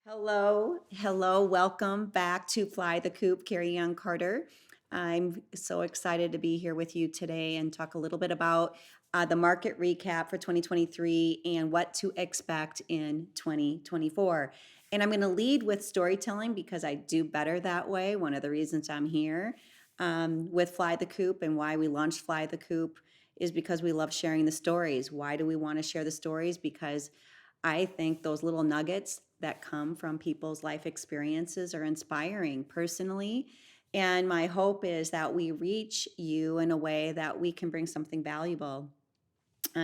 Hello, welcome back to Fly the Coop, Cari Ann Carter. I'm so excited to be here with you today and talk a little bit about the market recap for 2023 and what to expect in 2024. And I'm going to lead with storytelling because I do better that way. One of the reasons I'm here with Fly the Coop and why we launched Fly the Coop is because we love sharing the stories. Why do we want to share the stories? Because I think those little nuggets that come from people's life experiences are inspiring personally. And my hope is that we reach you in a way that we can bring something valuable.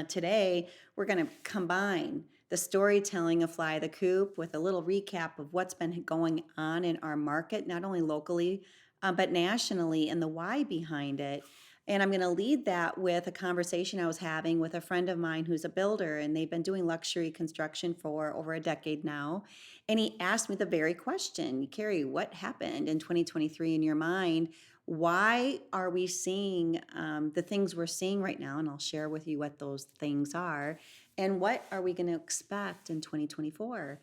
Today, we're going to combine the storytelling of Fly the Coop with a little recap of what's been going on in our market, not only locally, but nationally, and the why behind it. And I'm going to lead that with a conversation I was having with a friend of mine who's a builder, and they've been doing luxury construction for over a decade now. And he asked me the very question, Cari, what happened in 2023 in your mind? Why are we seeing the things we're seeing right now? And I'll share with you what those things are. And what are we going to expect in 2024?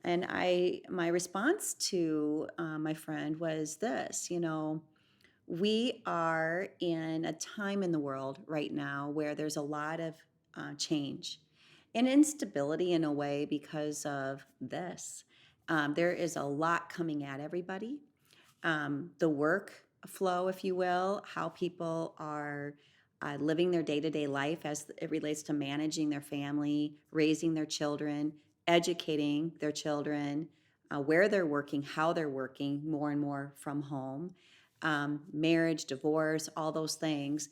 And my response to my friend was this, we are in a time in the world right now where there's a lot of change and instability in a way because of this. There is a lot coming at everybody. The work flow, if you will, how people are living their day to day life as it relates to managing their family, raising their children, educating their children, where they're working, how they're working, more and more from home, marriage, divorce, all those things.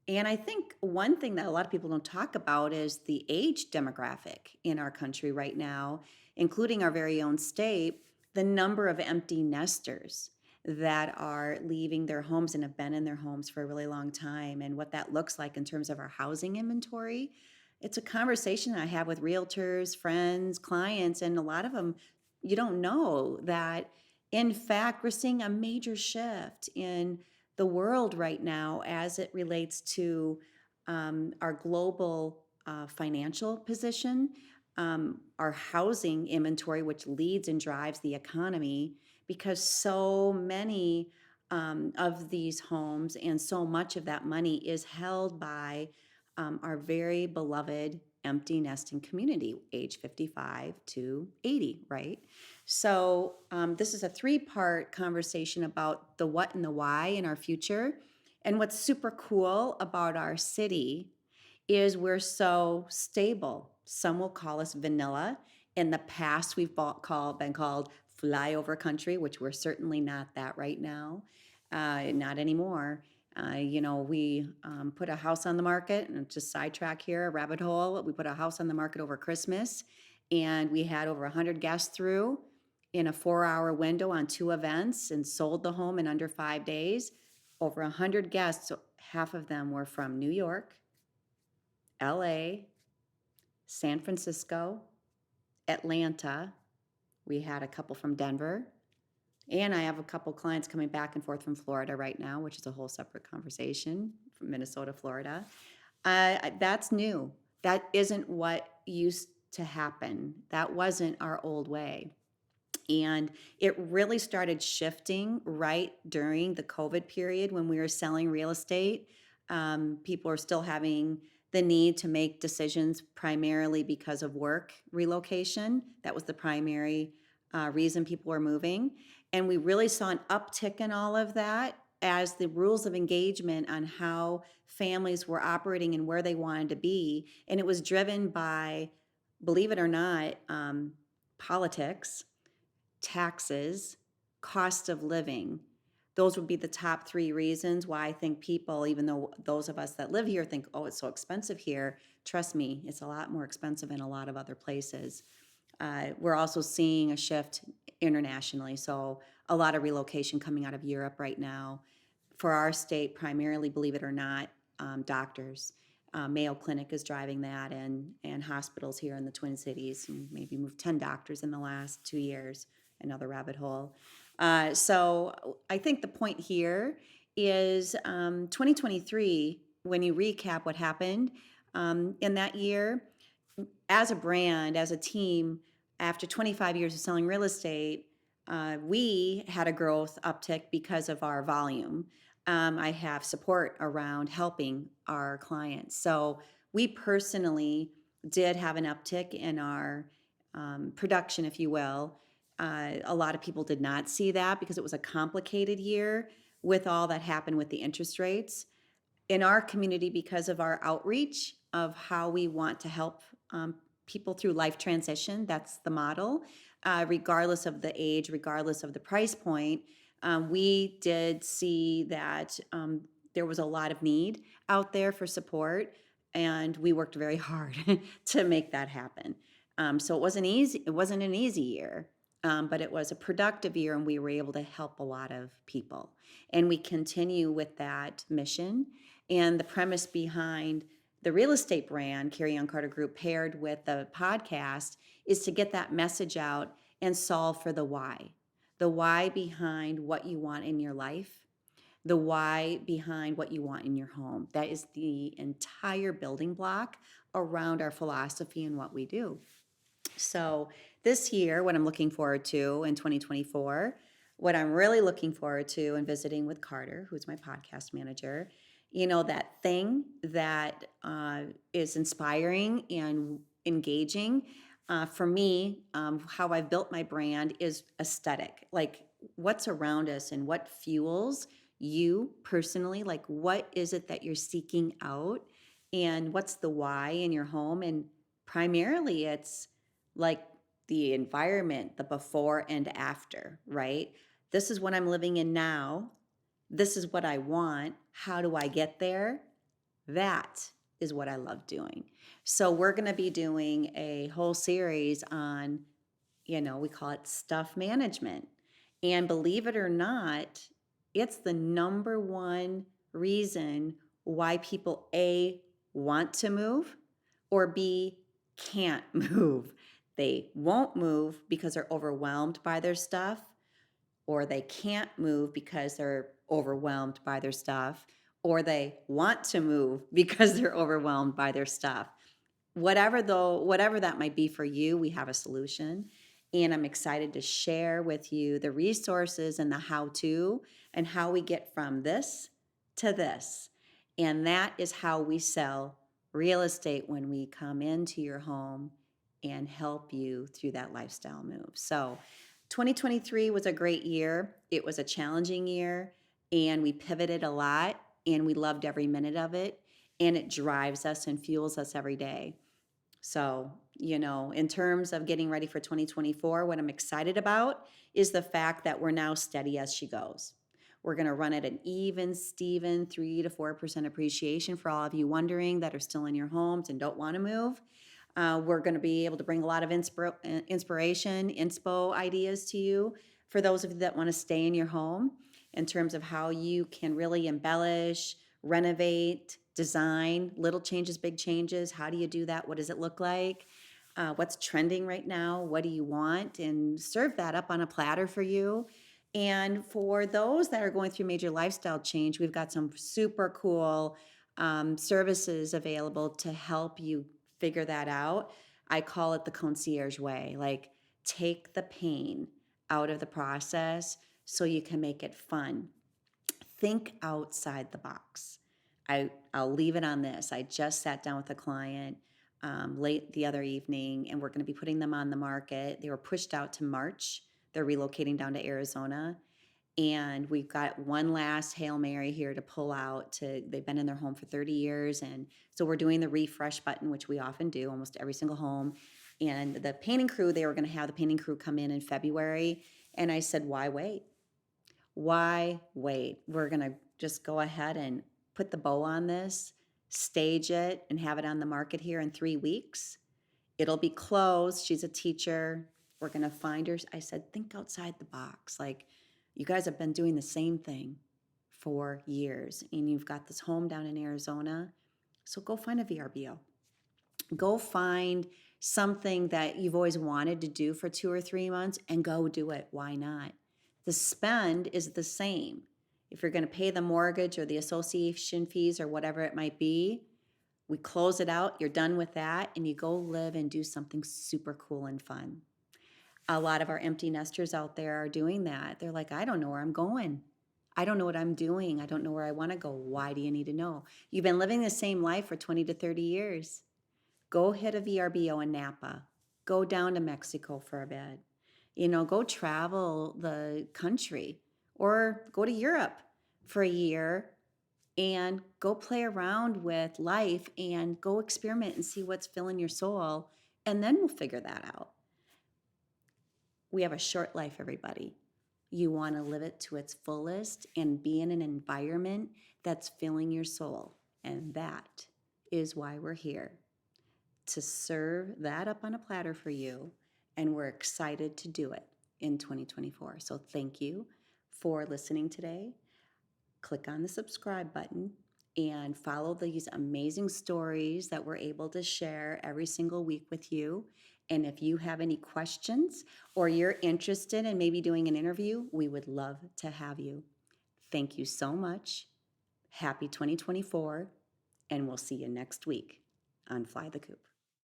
And I think one thing that a lot of people don't talk about is the age demographic in our country right now, including our very own state, the number of empty nesters that are leaving their homes and have been in their homes for a really long time, and what that looks like in terms of our housing inventory. It's a conversation I have with realtors, friends, clients, and a lot of them, you don't know that, in fact, we're seeing a major shift in the world right now as it relates to our global financial position, our housing inventory, which leads and drives the economy, because so many of these homes and so much of that money is held by our very beloved empty nesting community, age 55 to 80, right? So, this is a three-part conversation about the what and the why in our future. And what's super cool about our city is we're so stable. Some will call us vanilla. In the past, we've been called flyover country, which we're certainly not that right now, not anymore. We put a house on the market, and just sidetrack here, a rabbit hole. We put a house on the market over Christmas, and we had over 100 guests through in a 4-hour window on 2 events and sold the home in under 5 days. Over 100 guests, so half of them were from New York, LA, San Francisco, Atlanta. We had a couple from Denver. And I have a couple clients coming back and forth from Florida right now, which is a whole separate conversation, from Minnesota, Florida. That's new. That isn't what used to happen. That wasn't our old way. And it really started shifting right during the COVID period when we were selling real estate. People are still having the need to make decisions primarily because of work relocation. That was the primary reason people were moving. And we really saw an uptick in all of that as the rules of engagement on how families were operating and where they wanted to be. And it was driven by, believe it or not, politics, taxes, cost of living. Those would be the top 3 reasons why I think people, even though those of us that live here think, oh, it's so expensive here, trust me, it's a lot more expensive in a lot of other places. We're also seeing a shift internationally. So a lot of relocation coming out of Europe right now. For our state, primarily, believe it or not, doctors. Mayo Clinic is driving that, and hospitals here in the Twin Cities. Maybe moved 10 doctors in the last 2 years. Another rabbit hole. So I think the point here is 2023, when you recap what happened in that year, as a brand, as a team, after 25 years of selling real estate, we had a growth uptick because of our volume. I have support around helping our clients. So we personally did have an uptick in our production, if you will. A lot of people did not see that because it was a complicated year with all that happened with the interest rates in our community because of our outreach of how we want to help people through life transition. That's the model, regardless of the age, regardless of the price point. We did see that there was a lot of need out there for support, and we worked very hard to make that happen. So it wasn't easy. It wasn't an easy year, but it was a productive year, and we were able to help a lot of people. And we continue with that mission. And the premise behind the real estate brand, Cari Ann Carter Group, paired with the podcast, is to get that message out and solve for the why behind what you want in your life, the why behind what you want in your home. That is the entire building block around our philosophy and what we do. So this year, what I'm looking forward to in 2024, what I'm really looking forward to and visiting with Carter, who's my podcast manager, that thing that is inspiring and engaging. For me, how I've built my brand is aesthetic, like what's around us and what fuels you personally, like what is it that you're seeking out and what's the why in your home. And primarily it's like the environment, the before and after, right? This is what I'm living in now. This is what I want. How do I get there? That is what I love doing. So we're going to be doing a whole series on, we call it stuff management. And believe it or not, it's the number one reason why people A, want to move, or B, can't move. They won't move because they're overwhelmed by their stuff, or they can't move because they're overwhelmed by their stuff, or they want to move because they're overwhelmed by their stuff. Whatever that might be for you, we have a solution. And I'm excited to share with you the resources and the how-to and how we get from this to this. And that is how we sell real estate when we come into your home and help you through that lifestyle move. So 2023 was a great year. It was a challenging year, and we pivoted a lot, and we loved every minute of it, and it drives us and fuels us every day. So, in terms of getting ready for 2024, what I'm excited about is the fact that we're now steady as she goes. We're going to run at an even, Steven 3 to 4% appreciation for all of you wondering that are still in your homes and don't want to move. We're going to be able to bring a lot of inspiration, inspo ideas to you for those of you that want to stay in your home in terms of how you can really embellish, renovate, design, little changes, big changes. How do you do that? What does it look like? What's trending right now? What do you want? And serve that up on a platter for you. And for those that are going through major lifestyle change, we've got some super cool services available to help you figure that out. I call it the concierge way. Like, take the pain out of the process so you can make it fun. Think outside the box. I'll leave it on this. I just sat down with a client late the other evening, and we're going to be putting them on the market. They were pushed out to March. They're relocating down to Arizona. And we've got one last Hail Mary here to pull out. They've been in their home for 30 years. And so we're doing the refresh button, which we often do almost every single home. And the painting crew, they were going to have the painting crew come in February. And I said, why wait? Why wait? We're going to just go ahead and put the bow on this, stage it, and have it on the market here in 3 weeks. It'll be closed. She's a teacher. We're going to find her. I said, think outside the box. Like, you guys have been doing the same thing for years, and you've got this home down in Arizona. So go find a VRBO. Go find something that you've always wanted to do for 2 or 3 months and go do it. Why not? The spend is the same. If you're going to pay the mortgage or the association fees or whatever it might be, we close it out, you're done with that, and you go live and do something super cool and fun. a lot of our empty nesters out there are doing that. They're like, I don't know where I'm going. I don't know what I'm doing. I don't know where I want to go. Why do you need to know? You've been living the same life for 20 to 30 years. Go hit a VRBO in Napa. Go down to Mexico for a bit. Go travel the country or go to Europe for a year and go play around with life and go experiment and see what's filling your soul. And then we'll figure that out. We have a short life, everybody. You want to live it to its fullest and be in an environment that's filling your soul. And that is why we're here, to serve that up on a platter for you. And we're excited to do it in 2024. So thank you for listening today. Click on the subscribe button and follow these amazing stories that we're able to share every single week with you. And if you have any questions or you're interested in maybe doing an interview, we would love to have you. Thank you so much. Happy 2024, and we'll see you next week on Fly the Coop.